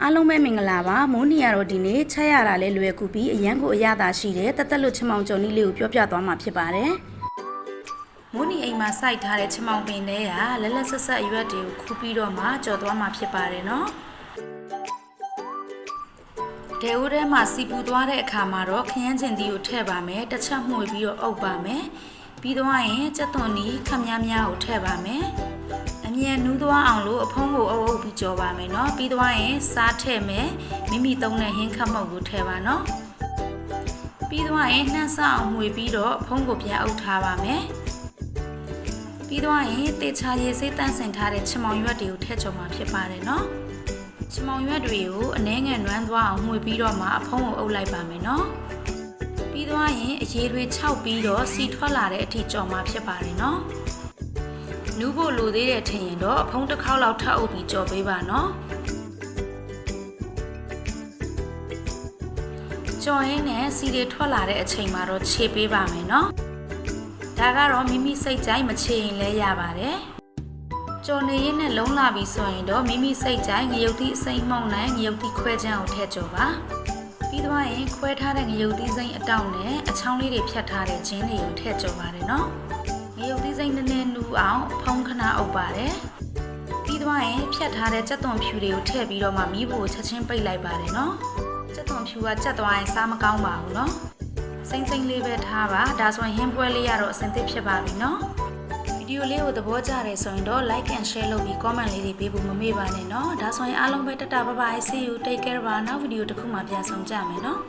အားလုံးပဲမင်္ဂလာပါမိုးနီယာတို့ဒီနေ့ချက်ရတာလဲလွယ်ကူပြီးအရန်ကိုအရသာရှိတယ်တက်တက်လို့ချမောင်ကြုံနည်းလေးကိုပြောပြသွားမှာဖြစ်ပါတယ်မိုးနီအိမ်မှာစိုက်ထားတဲ့ချမောင်ပင်တွေကလက်လက်ဆက်ဆက်အရွက်တွေကိုခူးပြီးတော့မှကြော်သွားမှာဖြစ်ပါတယ်နော်ဒဲဦးထဲမှာစီပူသွားတဲ့အခါမှာတော့ခရမ်းကျင်သီးကိုထည့်ပါမယ်တစ်ချက်မှုပြီးတော့အုပ်ပါမယ်ပြီးတော့ရင်ကြက်သွန်နီးခများများကိုထည့်ပါမယ်အမြဲနူးသွားအောင်လို့အဖုံးကိုအုပ်ပြီးကြော်ပါမယ်နော်ပြီးတော့ရင်စားထည့်မယ်မိမိသုံးတဲ့ဟင်းခတ်မုတ်ကိုထည့်ပါနော်ပြီးတော့ရင်နှမ်းဆအောင်မှွေပြီးတော့အဖုံးကိုပြန်အုပ်ထားပါမယ်ပြီးတော့ရင်တေချာရေစေးတန့်စင်ထားတဲ့ချမောင်ရွက်တွေကိုထည့်ကြော်မှာဖြစ်ပါတယ်နော်ချမောင်ရွက်တွေကိုအနှဲငယ်နွမ်းသွားအောင်မှွေပြီးတော့မှအဖုံးကိုအုပ်လိုက်ပါမယ်နော်ပြီးတော့ရင်အရေတွေခြောက်ပြီးတော့စီထွက်လာတဲ့အထိကြော်မှာဖြစ်ပါတယ်နော်နူးဖို့လိုသေးတဲ့ထင်ရင်တော့အဖုံးတစ်ခေါက်လောက်ထပ်အုပ်ပြီးကြော်ပေးပါနော်ကြော်ရင်းနဲ့စီတွေထွက်လာတဲ့အချိန်မှာတော့ခြေပေးပါမယ်နော်ဒါကတော့မိမိစိတ်ကြိုက်မခြေရင်လည်းရပါတယ်ကြော်နေရင်းနဲ့လုံးလာပြီဆိုရင်တော့မိမိစိတ်ကြိုက်ငရုတ်သီးအစိမ်းမှုန့်နဲ့ငရုတ်သီးခွဲချမ်းကိုထည့်ကြော်ပါပြီးတော့ရင်ခွဲထားတဲ့ငရုတ်သီးစိမ်းအတောက်နဲ့အချောင်းလေးတွေဖြတ်ထားတဲ့ဂျင်းတွေကိုထည့်ကြော်ပါတယ်နော်ငရုတ်သီးစိမ်းနည်းနည်းနူးအောင်ဖုံးခဏအုပ်ပါတယ်ပြီးတော့ရင်ဖြတ်ထားတဲ့ကြက်သွန်ဖြူတွေကိုထည့်ပြီးတော့မှမီးဖိုချက်ချင်းပိတ်လိုက်ပါတယ်နော်ကြက်သွန်ဖြူကကြက်သွားရင်စားမကောင်းပါဘူးနော်စိမ့်စိမ့်လေးပဲထားပါဒါဆိုရင်ဟင်းပွဲလေးရတော့အဆင်သင့်ဖြစ်ပါပြီနော်ဗီဒီယိုလေးကိုသဘောကျတယ်ဆိုရင်တော့ like and share လုပ်ပြီး comment လေးတွေပေးဖို့မမေ့ပါနဲ့နော်ဒါဆိုရင်အားလုံးပဲတတဘိုင် see you take care ပါနောက်ဗီဒီယိုတစ်ခုမှပြန်ဆောင်ကြမယ်နော်